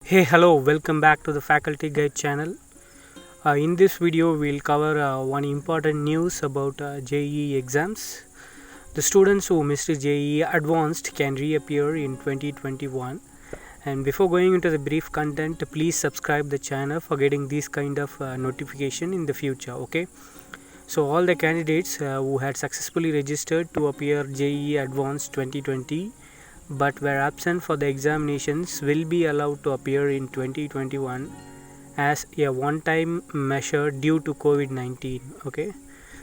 Hey, hello, welcome back to the Faculty Guide channel. In this video, we'll cover one important news about JEE exams. The students who missed JEE Advanced can reappear in 2021. And before going into the brief content, please subscribe the channel for getting this kind of notification in the future. Okay. So all the candidates who had successfully registered to appear JEE Advanced 2020 but were absent for the examinations will be allowed to appear in 2021 as a one-time measure due to COVID-19. Okay,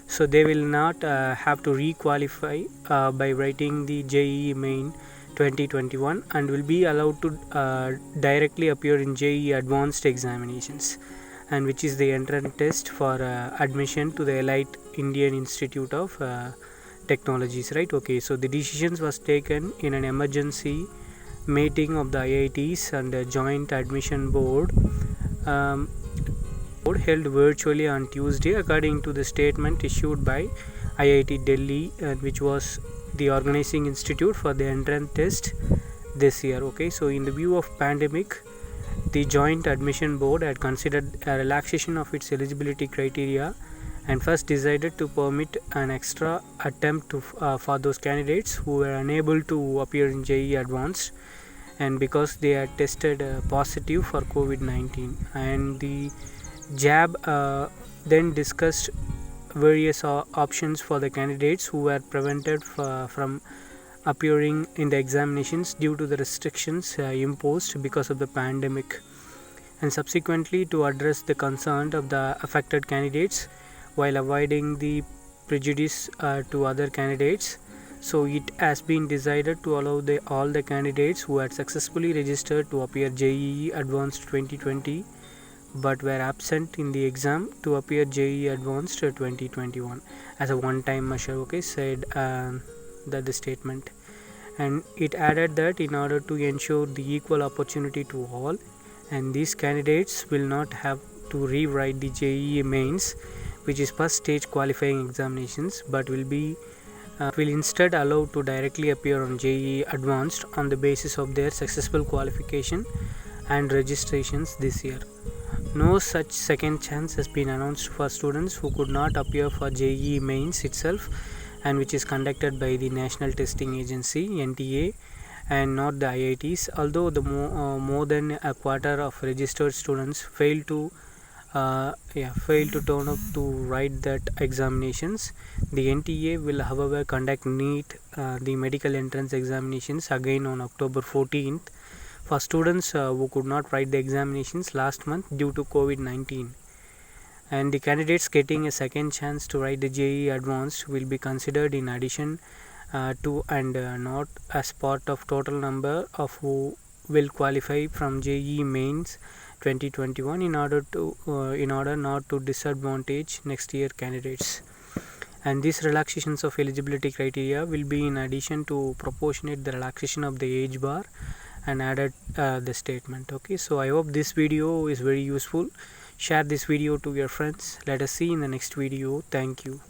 so they will not have to re-qualify by writing the JEE Main 2021 and will be allowed to directly appear in JEE Advanced examinations, and which is the entrance test for admission to the Elite Indian Institute of Technologies, right? Okay, so the decisions was taken in an emergency meeting of the IITs and the Joint Admission Board held virtually on Tuesday, according to the statement issued by IIT Delhi, which was the organizing institute for the entrance test this year. Okay, so in the view of pandemic, the Joint Admission Board had considered a relaxation of its eligibility criteria and first decided to permit an extra attempt for those candidates who were unable to appear in JEE Advanced and because they had tested positive for COVID-19. And the JAB then discussed various options for the candidates who were prevented from appearing in the examinations due to the restrictions imposed because of the pandemic, and subsequently to address the concern of the affected candidates while avoiding the prejudice to other candidates. So it has been decided to allow all the candidates who had successfully registered to appear JEE Advanced 2020 but were absent in the exam to appear JEE Advanced 2021 as a one-time measure. Okay, said that the statement, and it added that in order to ensure the equal opportunity to all, and these candidates will not have to rewrite the JEE Mains, which is first stage qualifying examinations, but will instead allowed to directly appear on JEE Advanced on the basis of their successful qualification and registrations this year. No such second chance has been announced for students who could not appear for JEE Mains itself, and which is conducted by the National Testing Agency (NTA) and not the IITs. Although the more than a quarter of registered students failed to turn up to write that examinations, the NTA will however conduct NEET, the medical entrance examinations, again on October 14th for students who could not write the examinations last month due to COVID-19. And the candidates getting a second chance to write the JEE Advanced will be considered in addition to and not as part of total number of who will qualify from JEE Mains 2021 in order not to disadvantage next year candidates. And these relaxations of eligibility criteria will be in addition to proportionate the relaxation of the age bar and added the statement. Okay, so I hope this video is very useful. Share this video to your friends. Let us see in the next video. Thank you.